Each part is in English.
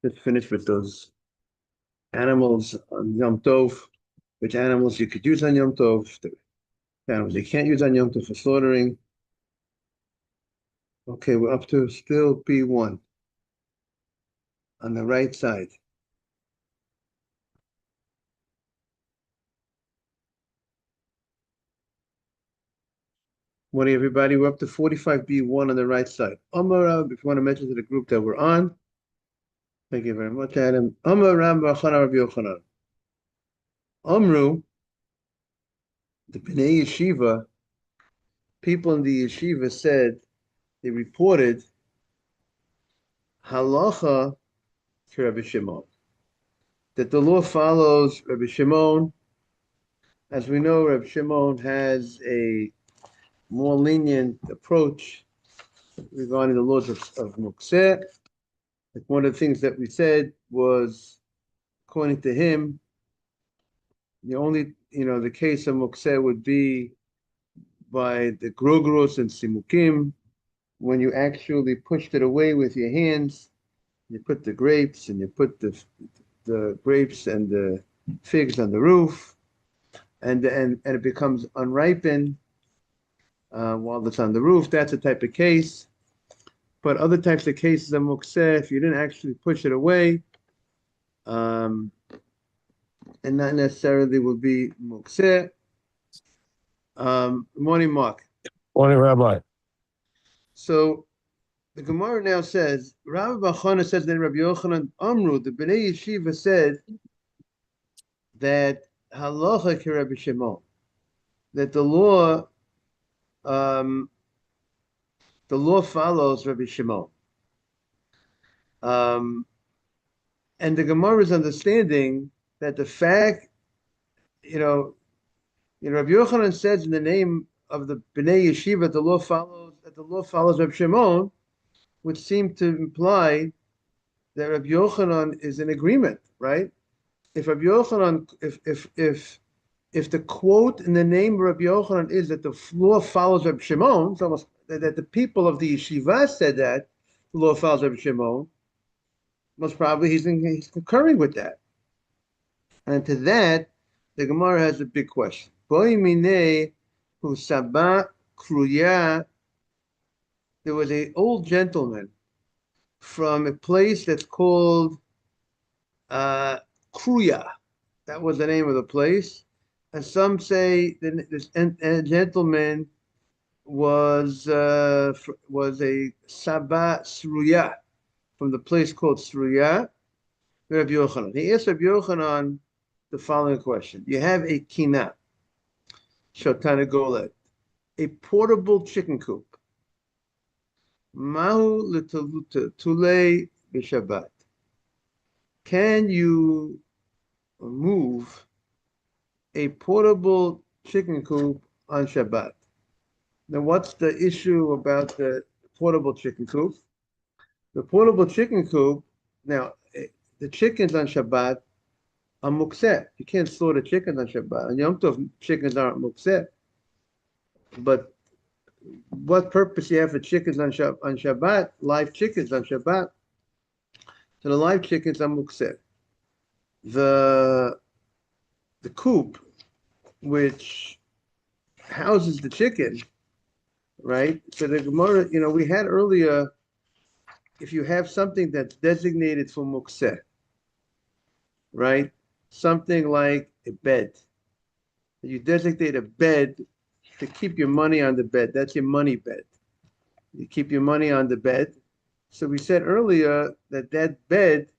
Let's finish with those animals on Yom Tov, which animals you could use on Yom Tov, the animals you can't use on Yom Tov for slaughtering. Okay, we're up to still B1 on the right side. Morning, everybody. We're up to 45B1 on the right side. Amar, if you want to mention to the group that we're on. Thank you very much, Adam. Amar Ram B'Chana Rabbi Yochanan. Amru, the Bnei Yeshiva, people in the yeshiva said, they reported, halacha to Rabbi Shimon, that the law follows Rabbi Shimon. As we know, Rabbi Shimon has a more lenient approach regarding the laws of Mukseh. Like one of the things that we said was, according to him, the only, the case of Mukseh would be by the Grogros and Simukim, when you actually pushed it away with your hands. You put the grapes and you put the grapes and the figs on the roof, and it becomes unripened while it's on the roof. That's a type of case. But other types of cases of mukseh, if you didn't actually push it away, and not necessarily will be mukseh. Morning, Mark. Morning, Rabbi. So the Gemara now says, Rabbi Bachana says that Rabbi Yochanan Amru, the Bnei Yeshiva said that halacha ki Rabbi Shimon, that the law follows Rabbi Shimon. And the Gemara's understanding that the fact, Rabbi Yochanan says in the name of the Bnei Yeshiva, the law follows Rabbi Shimon, would seem to imply that Rabbi Yochanan is in agreement, right? If Rabbi Yochanan, if the quote in the name of Rabbi Yochanan is that the law follows Rabbi Shimon, it's almost that the people of the yeshiva said that the law follows Rabbi Shimon, most probably he's concurring with that. And to that, the Gemara has a big question. There was an old gentleman from a place that's called Kruya. That was the name of the place. And some say this gentleman was a Saba Sruya from the place called Sruya. Rabbi Yochanan. He asked Rabbi Yochanan the following question. You have a kina, shotana golet, a portable chicken coop. Mahu l'tulei b'Shabbat. Can you move a portable chicken coop on Shabbat? Now, what's the issue about the portable chicken coop? The portable chicken coop, now, the chickens on Shabbat are mukseh. You can't slaughter chickens on Shabbat. On Yom Tov, chickens aren't mukseh. But what purpose you have for chickens on Shabbat? Live chickens on Shabbat. So the live chickens are mukseh. The coop, which houses the chicken, right? So the Gemara, we had earlier, if you have something that's designated for mukseh, right? Something like a bed. You designate a bed to keep your money on the bed. That's your money bed. You keep your money on the bed. So we said earlier that bed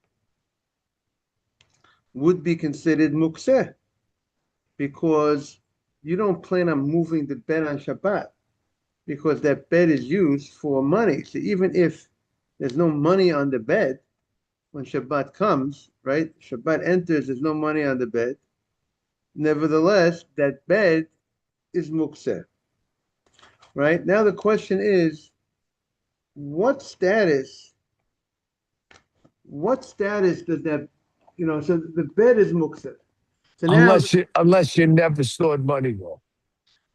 would be considered mukseh because you don't plan on moving the bed on Shabbat because that bed is used for money. So even if there's no money on the bed, when Shabbat comes, right? Shabbat enters, there's no money on the bed. Nevertheless, that bed is mukseh. Right? Now the question is, what status does that, so the bed is mukseh. So now, unless you never stored money, though.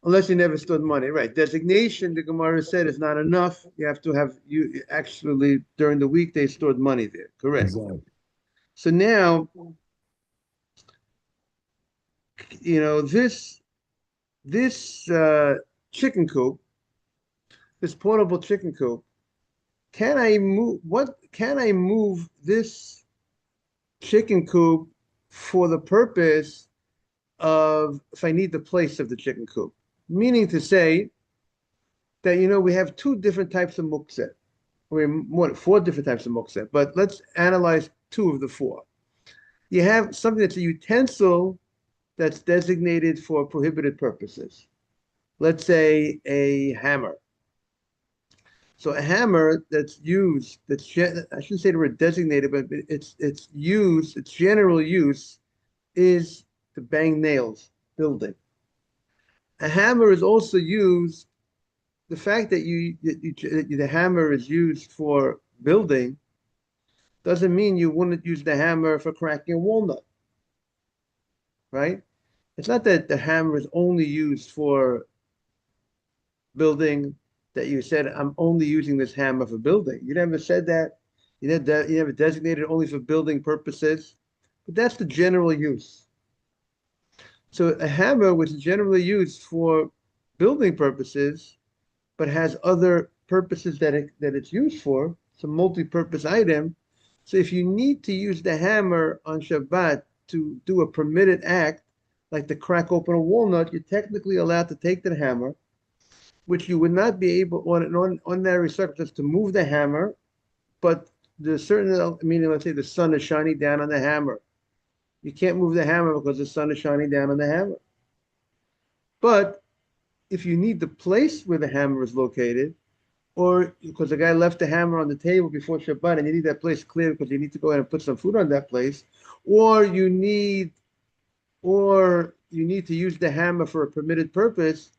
Unless you never stored money, right? Designation, the Gemara said, is not enough. You have to have, you actually, during the week, they stored money there. Correct. Exactly. So now, this chicken coop, this portable chicken coop, can I move this chicken coop for the purpose of if I need the place of the chicken coop? Meaning to say that, we have two different types of muktzeh. We have more than four different types of muktzeh, but let's analyze two of the four. You have something that's a utensil that's designated for prohibited purposes. Let's say a hammer. So a hammer that's used, I shouldn't say the word designated, but it's used, its general use is to bang nails, building. A hammer is also used, the fact that the hammer is used for building doesn't mean you wouldn't use the hammer for cracking a walnut, right? It's not that the hammer is only used for building, that you said, I'm only using this hammer for building. You never said that. You never designated only for building purposes, but that's the general use. So a hammer, which is generally used for building purposes, but has other purposes that it's used for, it's a multi-purpose item. So if you need to use the hammer on Shabbat to do a permitted act, like to crack open a walnut, you're technically allowed to take the hammer, which you would not be able on an ordinary circumstance to move the hammer, but there's certain, meaning, let's say the sun is shining down on the hammer. You can't move the hammer because the sun is shining down on the hammer. But if you need the place where the hammer is located, or because the guy left the hammer on the table before Shabbat and you need that place clear because you need to go ahead and put some food on that place, or you need to use the hammer for a permitted purpose,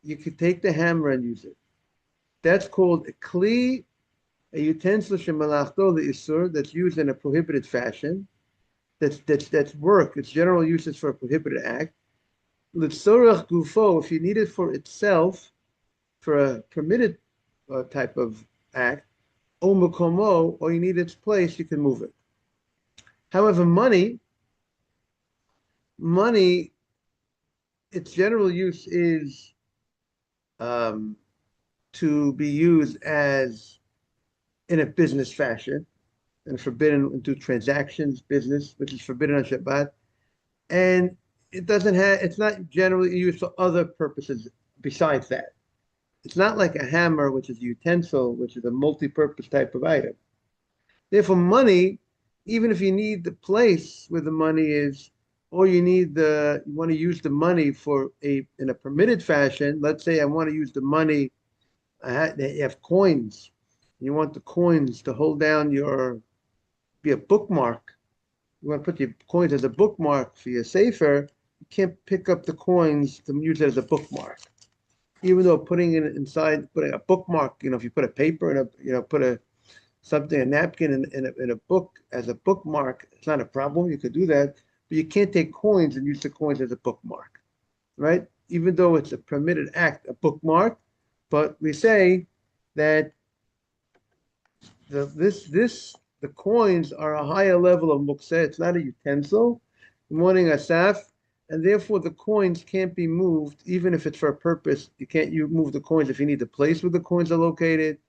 you could take the hammer and use it. That's called a kli, a utensil shemalachto le'isur, that's used in a prohibited fashion. That's work. Its general use is for a prohibited act. L'tzorach gufo, if you need it for itself, for a permitted type of act, o mukomo, or you need its place, you can move it. However, money, its general use is to be used as in a business fashion and forbidden into transactions, business, which is forbidden on Shabbat. And it's not generally used for other purposes besides that. It's not like a hammer, which is a utensil, which is a multi-purpose type of item. Therefore, money, even if you need the place where the money is, or you want to use the money in a permitted fashion. Let's say I want to use the money. You have coins. You want the coins to hold down be a bookmark. You want to put your coins as a bookmark for your sefer. You can't pick up the coins to use it as a bookmark. Even though putting a bookmark, if you put a paper in put a napkin in a book as a bookmark, it's not a problem. You could do that, but you can't take coins and use the coins as a bookmark, right? Even though it's a permitted act, a bookmark, but we say that the coins are a higher level of mukseh. It's not a utensil. Good morning, Asaf. And therefore, the coins can't be moved, even if it's for a purpose. You move the coins if you need the place where the coins are located.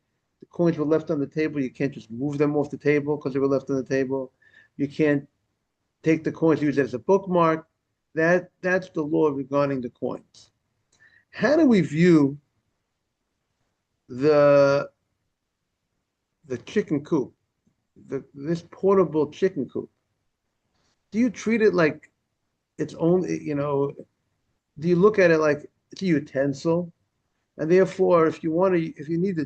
The coins were left on the table. You can't just move them off the table because they were left on the table. You can't take the coins and use it as a bookmark. That's the law regarding the coins. How do we view the chicken coop, this portable chicken coop? Do you treat it like it's only, do you look at it like it's a utensil? And therefore, if you need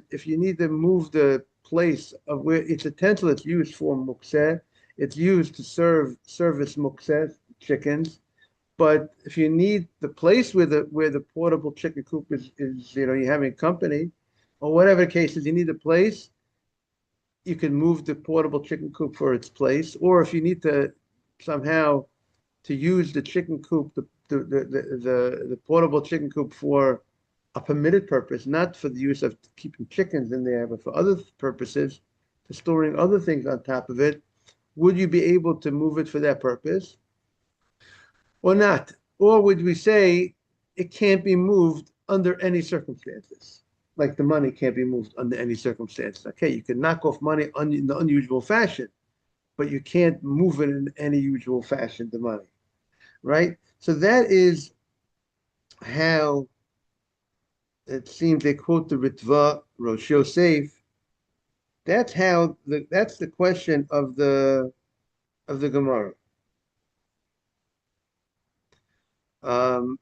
to move the place of where its utensil, it's used for mukseh, it's used to service mukseh, chickens. But if you need the place where the portable chicken coop is you're having company, or whatever the case is, you need the place, you can move the portable chicken coop for its place. Or if you need to somehow to use the chicken coop, the portable chicken coop for a permitted purpose, not for the use of keeping chickens in there, but for other purposes, for storing other things on top of it, would you be able to move it for that purpose or not? Or would we say it can't be moved under any circumstances? Like the money can't be moved under any circumstances. Okay, you can knock off money in the unusual fashion, but you can't move it in any usual fashion, the money, right? So that is how it seems they quote the Ritva, Rosh Yosef. That's the question of the Gemara. Um,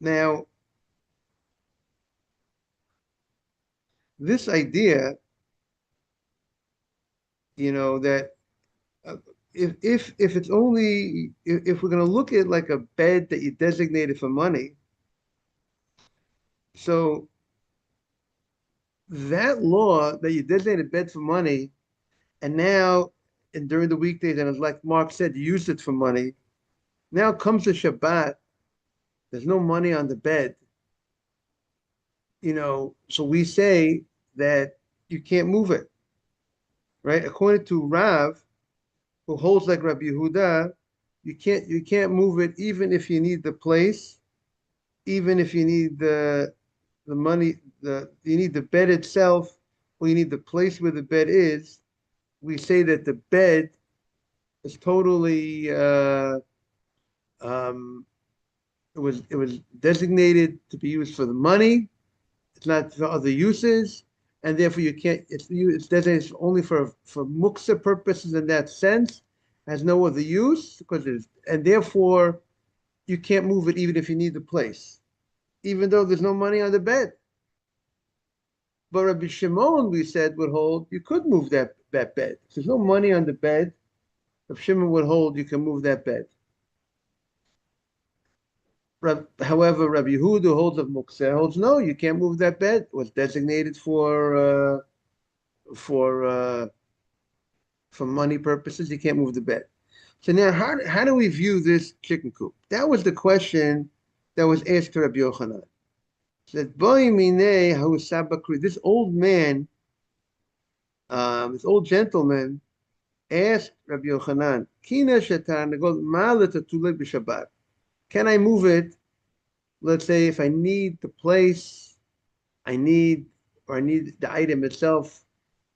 Now, this idea, that uh, if it's only if we're going to look at like a bed that you designated for money, so that law that you designated bed for money, and now and during the weekdays, and as like Mark said, you used it for money. Now comes the Shabbat, there's no money on the bed, so we say that you can't move it, right? According to Rav, who holds like Rabbi Yehuda, you can't move it even if you need the place, even if you need the money, you need the bed itself, or you need the place where the bed is. We say that the bed is totally um, it was designated to be used for the money. It's not for other uses, and therefore you can't. It's designated only for muksa purposes in that sense. Has no other use because and therefore you can't move it even if you need the place, even though there's no money on the bed. But Rabbi Shimon, we said, would hold you could move that bed. If there's no money on the bed, Rabbi Shimon would hold you can move that bed. However, Rabbi Yehuda holds of Mukseh holds no, you can't move that bed. It was designated for uh, for money purposes. You can't move the bed. So now, how do we view this chicken coop? That was the question that was asked to Rabbi Yochanan. Said, "Boy minei ha'usabakri." This old man, this old gentleman, asked Rabbi Yochanan, "Kina shetan negol ma'aletatulek b'Shabbat." Can I move it? Let's say if I need the place, I need the item itself.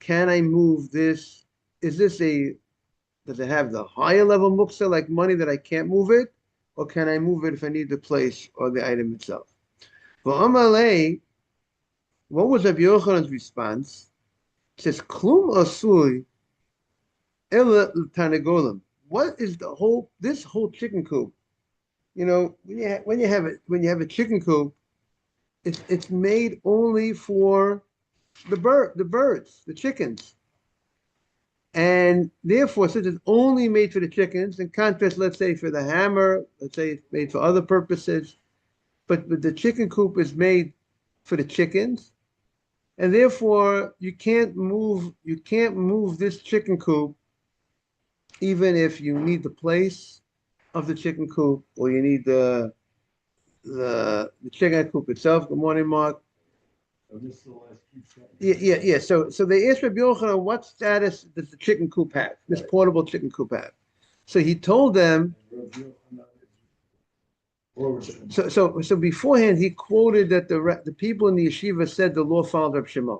Can I move this? Is this does it have the higher level muksa like money that I can't move it? Or can I move it if I need the place or the item itself? For Amalei, what was Rabbi Yochanan's response? It says, Klum asui ela l'tarnegolim. What is this whole chicken coop? When you have a chicken coop, it's made only for the birds, the chickens. And therefore, since it's only made for the chickens, in contrast, let's say for the hammer, let's say it's made for other purposes, but the chicken coop is made for the chickens, and therefore you can't move this chicken coop even if you need the place of the chicken coop or you need the chicken coop itself. Good morning, Mark. Yeah. So they asked Rabbi Yochanan, what status does the chicken coop have? This portable chicken coop have? So he told them. So beforehand he quoted that the people in the yeshiva said the law followed Reb Shimon.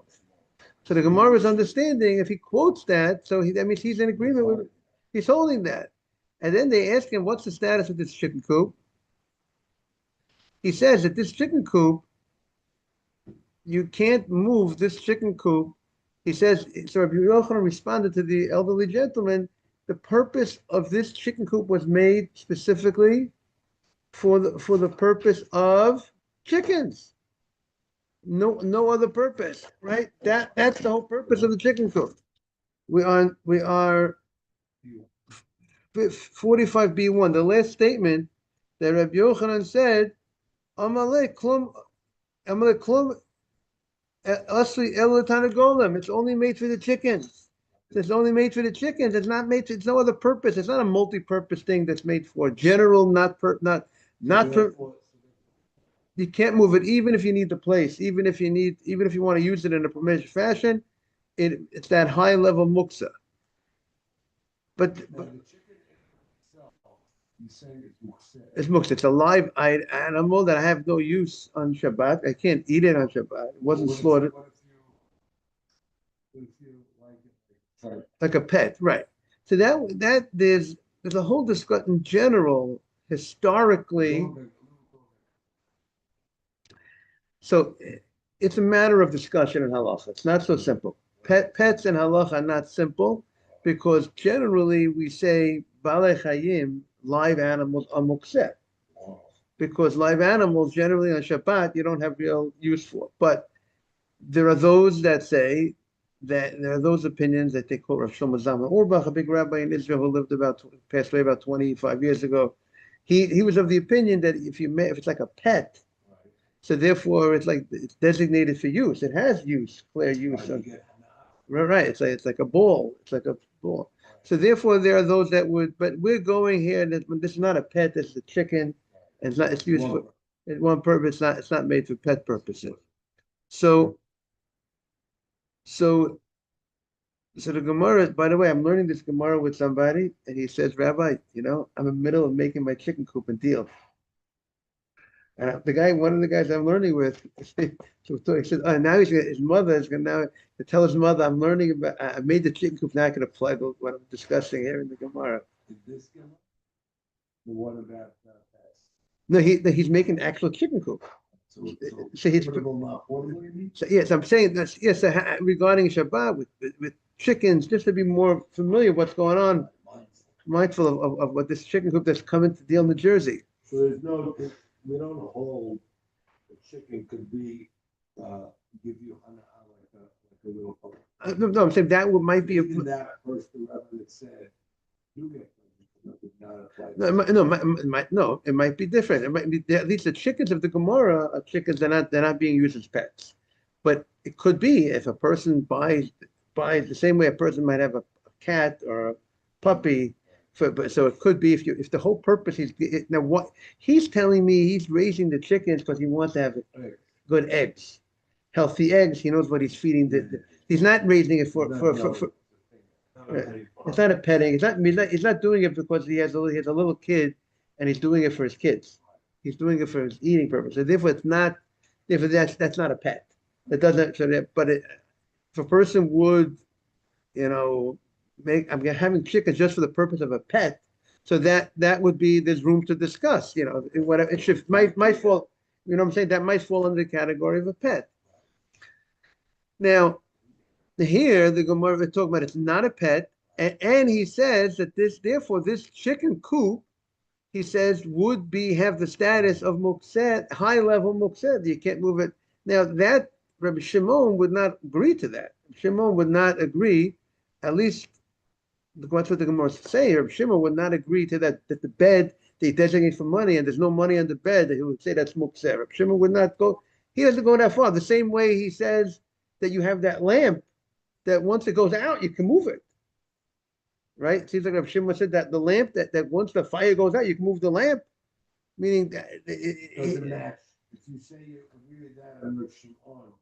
So the Gemara is understanding if he quotes that, that means he's in agreement with it. He's holding that. And then they ask him, what's the status of this chicken coop? He says that this chicken coop, you can't move this chicken coop. He says, so Rabbi Yochanan responded to the elderly gentleman, the purpose of this chicken coop was made specifically for the purpose of chickens. No other purpose, right? That's the whole purpose of the chicken coop. We are 45b1, the last statement that Rabbi Yochanan said, Amalei klum asli elatana golem. It's only made for the chickens. It's only made for the chickens. It's not made. It's no other purpose. It's not a multi-purpose thing that's made for general, not for. You can't move it even if you need the place, even if you want to use it in a permitted fashion. It's that high level muksa. but And the chicken itself, you say it's mukse. it's muktzah. It's a live animal that I have no use on Shabbat. I can't eat it on Shabbat. It wasn't slaughtered. What if you like it? Sorry. Like a pet, right? So that there's a whole discussion in general, historically. So it's a matter of discussion in halacha. It's not so simple. Pets and halacha are not simple because generally we say balei chayim, live animals are mukseh. Because live animals generally on Shabbat you don't have real use for. But there are those that say that there are those opinions that they call Rav Shlomo Zalman Auerbach, a big rabbi in Israel who lived passed away about 25 years ago. He was of the opinion that if it's like a pet, so therefore it's like it's designated for use. It has use, clear use. Right. It's like a ball. It's like a ball. So therefore there are those that would, but we're going here. This is not a pet. This is a chicken. And it's not. It's used for one purpose. It's not made for pet purposes. So the Gemara. By the way, I'm learning this Gemara with somebody, and he says, Rabbi, I'm in the middle of making my chicken coop and deal. And one of the guys I'm learning with, so he said, oh, now his mother is going to tell his mother, I'm learning about, I made the chicken coop, now I can apply what I'm discussing here in the Gemara. Is this Gemara? What about No, he's making actual chicken coop. So he's so yes, I'm saying that's yes. Regarding Shabbat with chickens, just to be more familiar with what's going on, mindful of what this chicken coop that's coming to Deal, New Jersey. So there's we don't hold the chicken could be give you like a little. No, I'm saying that might be that person that said you get. No, it might be different. It might be at least the chickens of the Gemara are chickens. They're not being used as pets, but it could be if a person buys the same way a person might have a cat or a puppy. So it could be if the whole purpose now what he's telling me he's raising the chickens because he wants to have good eggs, healthy eggs. He knows what he's feeding. He's not raising it for. It's not a petting. He's not doing it because he has a little kid, and he's doing it for his kids. He's doing it for his eating purpose. So therefore, it's not. Therefore, that's not a pet. It doesn't. If a person would, I'm having chickens just for the purpose of a pet, so that would be there's room to discuss. Whatever it might fall. You know what I'm saying? That might fall under the category of a pet. Now. Here, the Gemara is talking about it's not a pet, and he says that therefore, this chicken coop, he says, would have the status of mukseh, high level mukseh. You can't move it. Now that Rabbi Shimon would not agree to that. Shimon would not agree, at least that's what the Gemara is saying. Rabbi Shimon would not agree to that the bed they designate for money and there's no money on the bed. He would say that's mukseh. Rabbi Shimon would not go. He doesn't go that far. The same way he says that you have that lamp. That once it goes out, you can move it, right? It seems like Rav Shimon said that the lamp that once the fire goes out, you can move the lamp, meaning that doesn't match. If you say you agree with that on Rav Shimon,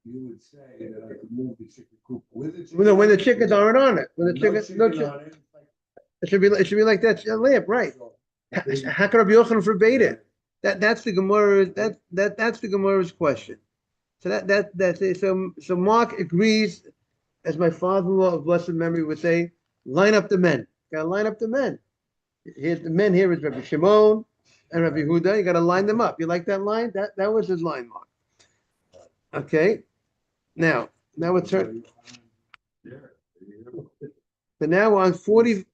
you would say that I could move the chicken coop with the chicken. No, when the chickens aren't on it, when the chickens on it, it should be like that lamp, right? How could Rabbi Yochanan forbade it? That's the Gemara. That's the Gemara's question. So that's it. So Mark agrees. As my father-in-law of blessed memory would say, line up the men. You gotta line up the men. Here's the men here is Rabbi Shimon and Rabbi Huda. You gotta line them up. You like that line? That was his line, Mark. Okay. Now it's her. But now we're on 40.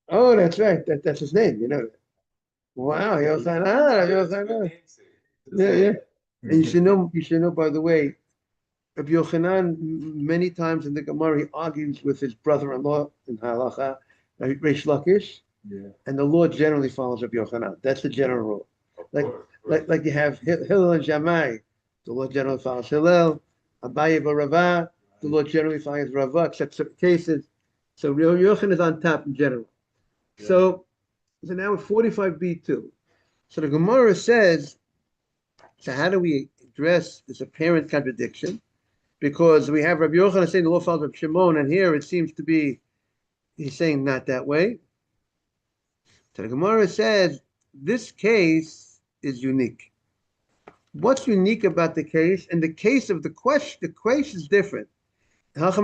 Oh, that's right. That's his name. You know that. Wow, yeah. And you should know, by the way, Rabbi Yochanan, many times in the Gemara, he argues with his brother-in-law in Halacha, Reish Lakish, and the law generally follows Rabbi Yochanan. That's the general rule. Like you have Hillel and Shammai, the law generally follows Hillel, Abaye Rava, the law generally follows Rava, except certain cases. So Rabbi Yochanan is on top in general. Yeah. So now we're 45b2. So the Gemara says, so how do we address this apparent contradiction? Because we have Rabbi Yochanan saying the law follows Rabbi Shimon, and here it seems to be he's saying not that way. So the Gemara says this case is unique. What's unique about the case? In the case of the question is different. There's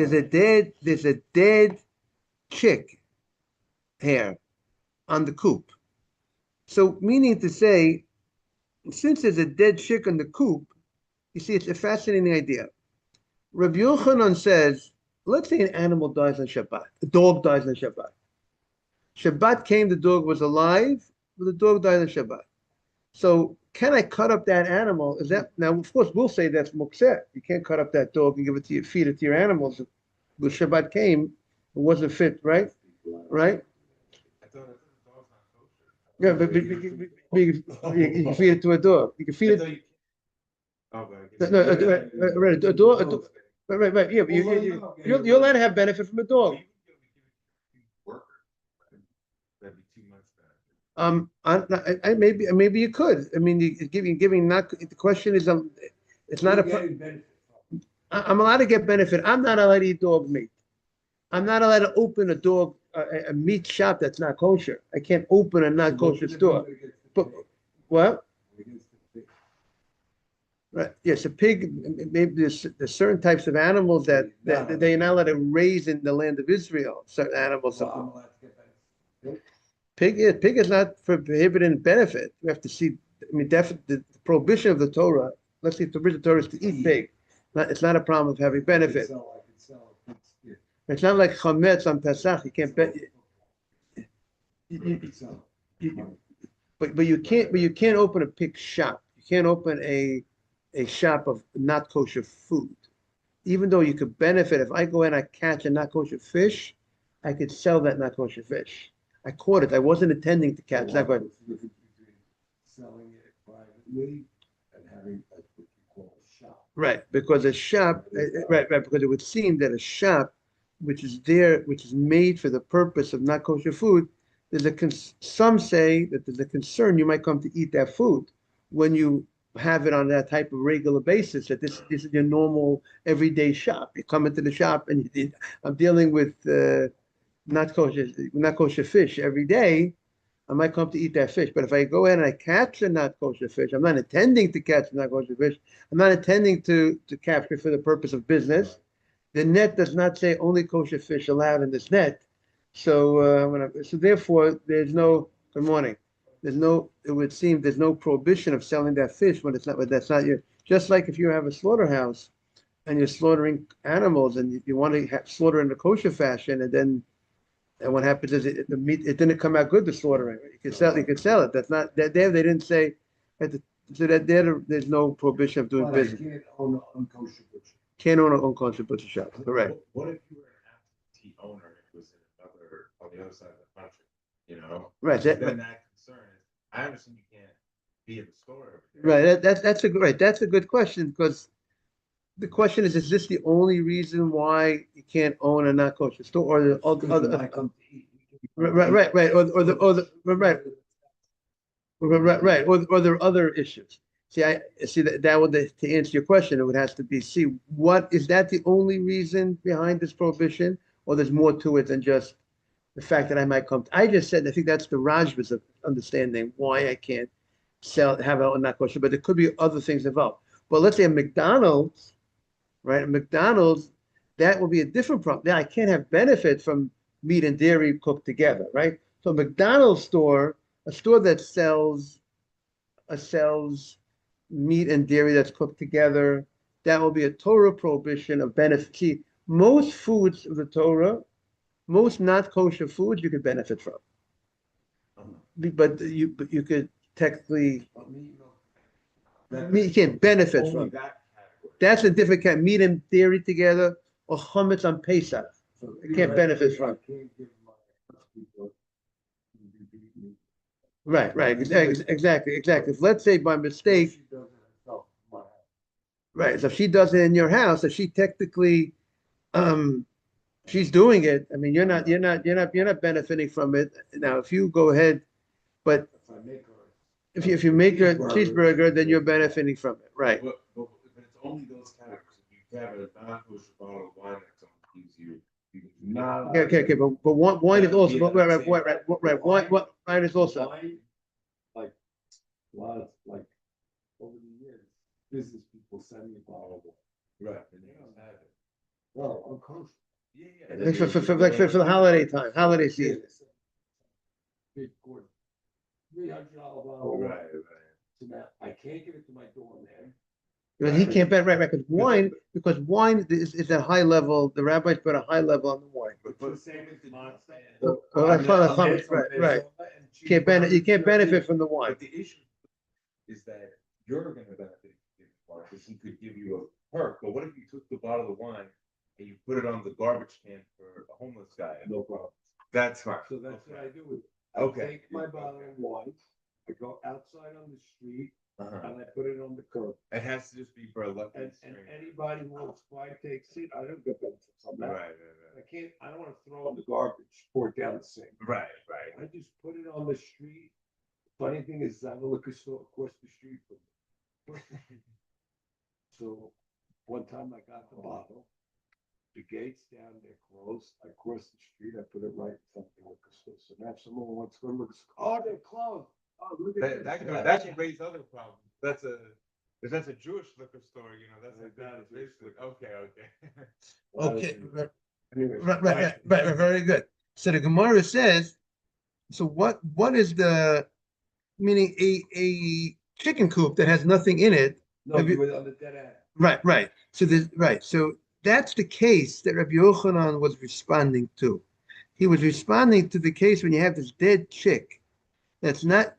a dead chick hair on the coop. So meaning to say, since there's a dead chick on the coop, you see, it's a fascinating idea. Rabbi Yochanan says, let's say an animal dies on Shabbat, a dog dies on Shabbat. Shabbat came, the dog was alive, but the dog died on Shabbat. So can I cut up that animal? Is that now? Of course, we'll say that's mukseh. You can't cut up that dog and give it to feed it to your animals. When Shabbat came, it wasn't fit, right? Right? Yeah, but you can feed it to a dog. You can feed it. No, a dog. Right. Yeah, but you're allowed to have benefit from a dog. Maybe you could. I mean, giving not the question is it's not a. I'm allowed to get benefit. I'm not allowed to eat dog meat. I'm not allowed to open a meat shop that's not kosher. I can't open a not kosher store. But what? Right. Yes, a pig. Maybe there's certain types of animals that they're not allowed to raise in the land of Israel. Certain animals. Pig is not prohibited benefit. We have to see. I mean, the prohibition of the Torah. Let's see, if the original Torah is to eat pig. It's not a problem of having benefit. It's not like chametz on Pesach. You can't bet. But you can't open a pig shop. You can't open a shop of not kosher food. Even though you could benefit, if I go in, I catch a not kosher fish, I could sell that not kosher fish. I caught it. I wasn't intending to catch that. Selling it privately and having what you call a shop. Right, because a shop, right, because it would seem that a shop, which is made for the purpose of not kosher food, some say that there's a concern you might come to eat that food when you have it on that type of regular basis. That this is your normal everyday shop. You come into the shop and I'm dealing with not kosher fish every day. I might come to eat that fish, but if I go in and I catch a not kosher fish, I'm not intending to catch a not kosher fish. I'm not intending to capture it for the purpose of business. The net does not say only kosher fish allowed in this net. So, so therefore, there's no. Good morning. It would seem there's no prohibition of selling that fish when it's not. But that's not your. Just like if you have a slaughterhouse and you're slaughtering animals and you want to slaughter in a kosher fashion, and what happens is the meat didn't come out good to slaughtering. You can sell it. That's not that there. They didn't say so that there's no prohibition of doing business. You can't own an unkosher butcher. Can't own an unkosher butcher shop. Correct. What if you were an absentee owner and it was on the other side of the country? You know, right. Then that concern is. I understand you can't be in the store every day. Right. That's a good question, because the question is this the only reason why you can't own a not kosher store, or the other? Right. Or there are other issues. See, I see that would, to answer your question, it would have to be what is that the only reason behind this prohibition, or there's more to it than just the fact that I might come. I just said I think that's the Rajva's of understanding why I can't have a not kosher, but there could be other things involved. But let's say a McDonald's, right? A McDonald's, that will be a different problem. Now I can't have benefit from meat and dairy cooked together, right? So a McDonald's store, a store that sells meat and dairy that's cooked together, that will be a Torah prohibition of benefit. See, most foods of the Torah, most not kosher foods you could benefit from, but you could technically you can't benefit from. That's a different kind. Meat and dairy together, or chametz on Pesach. You can't benefit from. Right. Exactly. If let's say by mistake, right. So if she does it in your house, if she technically, she's doing it. I mean, you're not benefiting from it. Now, if you go ahead, but if you make her a cheeseburger, then you're benefiting from it, right? But it's only those categories. you have a non-kosher bottle of wine that someone gives you, you can. Nah. Okay, but wine is also, Yeah, wine is also. Wine, like, a lot of, like, over the years, business people send me a bottle of wine. Right, and they don't have it. Well, I'm kosher. Yeah. Like for the holiday time, holiday season. Big quart, $300 bottle of wine. Right. So now, I can't give it to my doorman. Because he can't bet, right, because wine is at high level, the rabbis put a high level on the wine. But the same with the Monster. Right. You can't benefit from the wine. But the issue is that you're gonna benefit because he could give you a perk. But what if you took the bottle of wine and you put it on the garbage can for a homeless guy? No problem. That's fine. So that's what I do with it. I Okay. take my bottle of wine, I go outside on the street, Uh-huh. and I put it on the curb. It has to just be for a lucky And stranger. anybody who wants by takes it, I don't get benefits from that. Right. I don't wanna throw in the garbage, pour it down the sink. Right. I just put it on the street. Funny thing is, I have a liquor store across the street from me. So, one time I got the bottle, the gates down, they're closed, I cross the street, I put it right in front of the liquor store, so now if someone wants to go to the liquor store, oh, they're closed. Oh, look at That can raise other problems. That's a Jewish liquor store, that's a That big is Jewish okay. Okay, Anyway. right, very good. So the Gemara says, so what is the, meaning a chicken coop that has nothing in it? No, you were on the dead end. Right. So that's the case that Rabbi Yochanan was responding to. He was responding to the case when you have this dead chick. That's not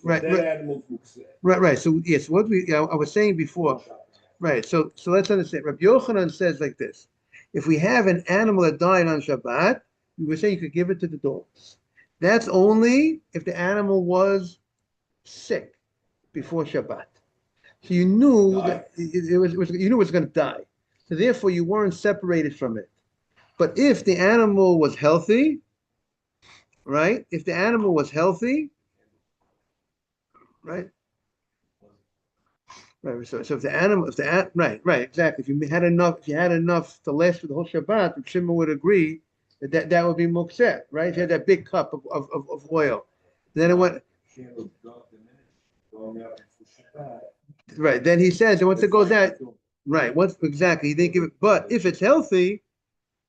right. Dead animals would say. Right. So yes, I was saying before. Right. So let's understand. Rabbi Yochanan says like this: if we have an animal that died on Shabbat, we were saying you could give it to the dogs. That's only if the animal was sick before Shabbat. So you knew that it was you knew it was going to die. So therefore you weren't separated from it. But if the animal was healthy, right? If the animal was healthy, right? Right. So if the animal, right, exactly. If you had enough to last for the whole Shabbat, the Shimon would agree that would be muktzeh, right? If you had that big cup of oil, then it went. Right. Then he says, and once it goes out, right. Exactly, he didn't give it. But if it's healthy,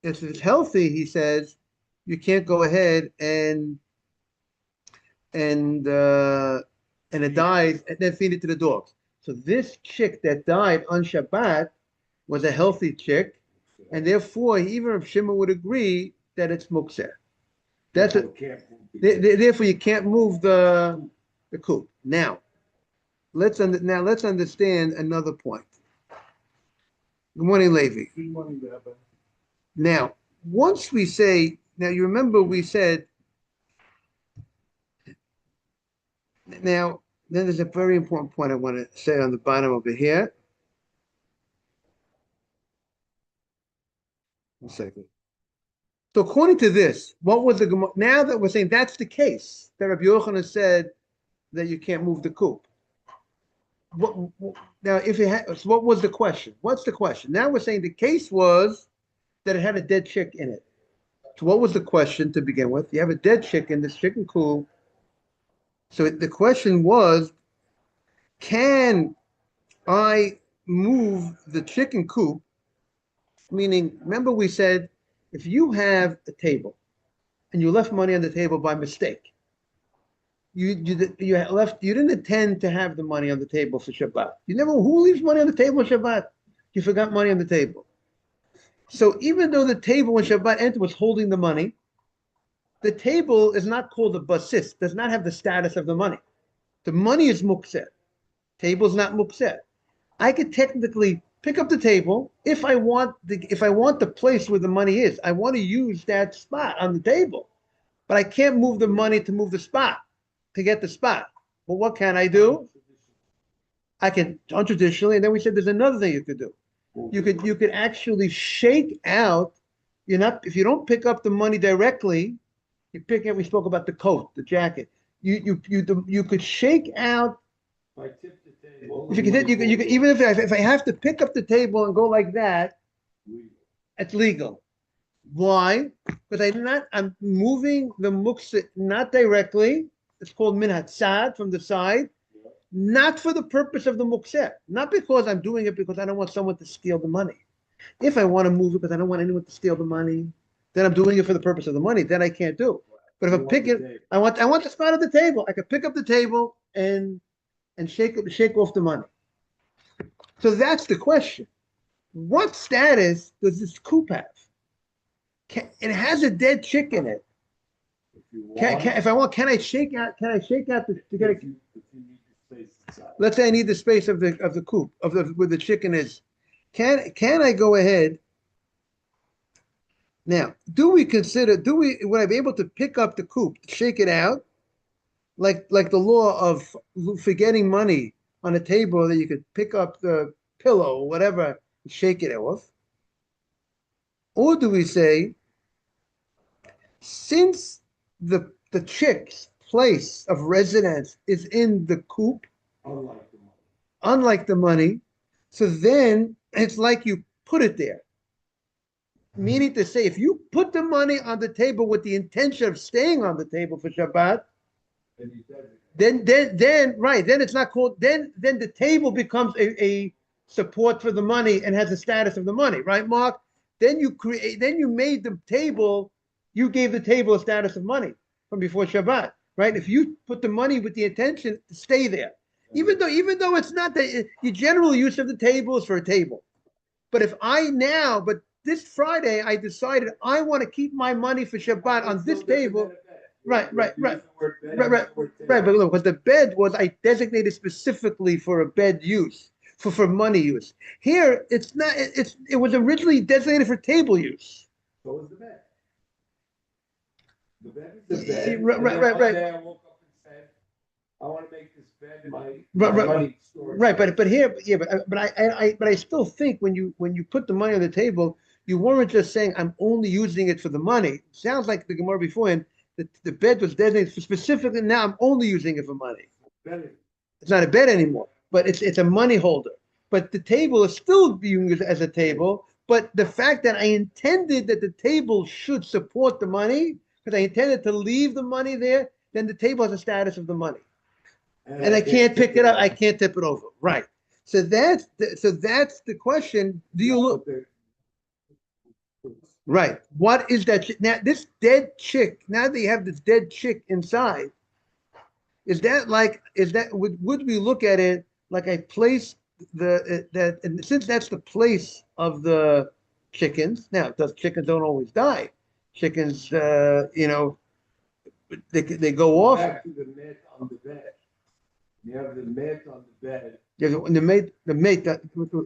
he says, you can't go ahead and it dies and then feed it to the dogs. So this chick that died on Shabbat was a healthy chick, and therefore even if Shimon would agree that it's muktzeh. Therefore you can't move the coop. Now let's understand another point. Good morning, Levi. Good morning, Rabbi. Now, once we say, now you remember we said, now, then there's a very important point I want to say on the bottom over here. One second. So according to this, what was the, now that we're saying that's the case, that Rabbi Yochanan said that you can't move the coop. Now, so what was the question? What's the question? Now we're saying the case was that it had a dead chick in it. So what was the question to begin with? You have a dead chick in this chicken coop. So the question was, can I move the chicken coop? Meaning, remember we said, if you have a table and you left money on the table by mistake, you didn't intend to have the money on the table for Shabbat. Who leaves money on the table on Shabbat? You forgot money on the table. So even though the table when Shabbat entered was holding the money, the table is not called the basis, does not have the status of the money. The money is muktzeh. Table is not muktzeh. I could technically pick up the table if I want the place where the money is. I want to use that spot on the table, but I can't move the money to move the spot, to get the spot. Well, what can I do? I can untraditionally, and then we said there's another thing you could do. You could actually shake out. If you don't pick up the money directly, you pick it. We spoke about the coat, the jacket. You could shake out If I tip the table. If you can, you can, even if I have to pick up the table and go like that, We- it's legal. Why? Because I'm moving the muktzah not directly. It's called min hatzad, from the side, not for the purpose of the muktzah. Not because I'm doing it because I don't want someone to steal the money. If I want to move it because I don't want anyone to steal the money, then I'm doing it for the purpose of the money. Then I can't do. But if You I'm want picking, the table. I want the spot of the table. I could pick up the table and shake off the money. So that's the question. What status does this coop have? It has a dead chick in it. If you want. If I want, can I shake out? Can I shake out to get If a? you need the space inside. Let's say I need the space of the coop of the where the chicken is. Can I go ahead? Now, would I be able to pick up the coop, shake it out, like the law of forgetting money on a table that you could pick up the pillow or whatever, and shake it off? Or do we say, since the chick's place of residence is in the coop, Unlike the money. unlike the money, so then it's like you put it there. Meaning to say, if you put the money on the table with the intention of staying on the table for Shabbat, And you designate. then it's not called, then the table becomes a support for the money and has the status of the money, right, Mark? Then you made the table, you gave the table a status of money from before Shabbat, right? If you put the money with the intention to stay there, even though it's not the general use of the table is for a table. But but this Friday I decided I want to keep my money for Shabbat on this table. Right. Right. But look, because the bed was I designated specifically for a bed use, for money use. Here, it's not. It was originally designated for table use. So is the bed. The bed is the bed. Right. And then Right. one Right. day I woke up and said, I want to make this bed my money storage. Right. But here, yeah. But I still think when you put the money on the table, you weren't just saying I'm only using it for the money. It sounds like the Gemara before, and the bed was designated specifically. Now I'm only using it for money. Better. It's not a bed anymore, but it's a money holder. But the table is still being used as a table. But the fact that I intended that the table should support the money, because I intended to leave the money there, then the table has a status of the money, and I can't pick it up. I can't tip it over. Right. So that's the question. Do you look? Right. What is that? Now, this dead chick, now that you have this dead chick inside, would we look at it like I place and since that's the place of the chickens, now, chickens don't always die. Chickens, they go off. Back to the mat on the bed. You have the mat on the bed. Yeah, the mate,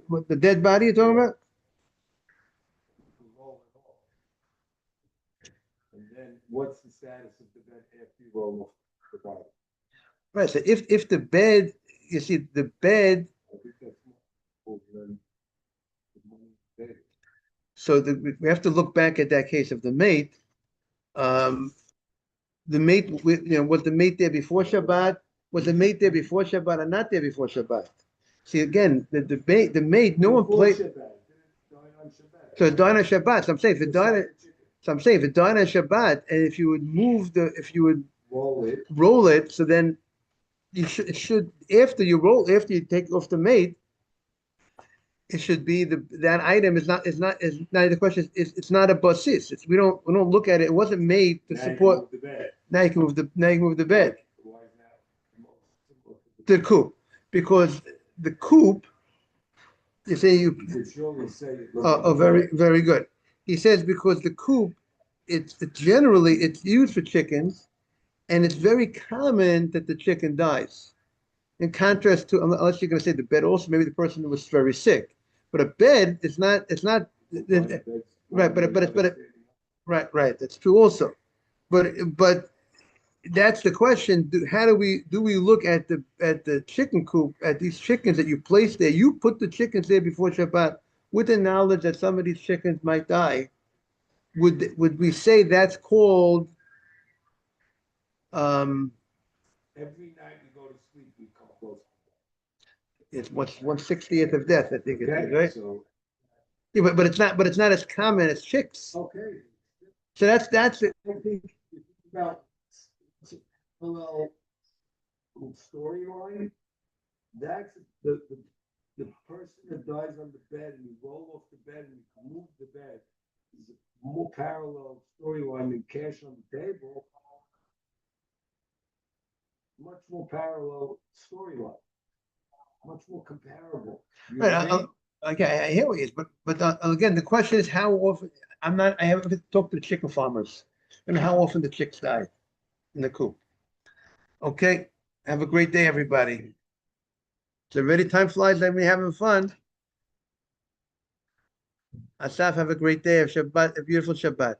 what the dead body you're talking about? You roll it off. And then what's the status of the bed after you roll off the body? Right. So if the bed, you see the bed, I think that's more than the money bed. so we have to look back at that case of the mate. The mate, was the mate there before Shabbat? Was the mate there before Shabbat or not there before Shabbat? See, again, the mate, no one played. Before Shabbat. It didn't die on Shabbat. So it died on Shabbat. So I'm saying if it died, so I'm saying if it died on Shabbat, and if you would roll it, so then it should after you take off the mate, it should be that item is not now the question is it's not a basis. We don't look at it. It wasn't made to support. Now you can move the bed. The coop, because the coop, you say very, very good. He says because the coop, it's generally it's used for chickens, and it's very common that the chicken dies. In contrast to, unless you're going to say the bed also, maybe the person was very sick, but a bed is not. It's not right, right. That's true also, but that's the question. How do we look at the chicken coop, at these chickens that you place there? You put the chickens there before Shabbat with the knowledge that some of these chickens might die. Would we say that's called? Every night we go to sleep, we come close. It's what's 1/60th of death, I think it is, Okay, right? so, Yeah, but it's not as common as chicks. okay. So that's it. I think if you think about parallel storyline, that's the person that dies on the bed and you roll off the bed and you move the bed is a more parallel storyline than cash on the table. Much more parallel storyline, much more comparable. You know Right, what I mean? okay, I hear what it is, but again, the question is how often, I haven't talked to the chicken farmers, and how often the chicks die in the coop. Okay, have a great day, everybody. It's already time flies, like we're having fun. Asaf, have a great day of Shabbat, a beautiful Shabbat.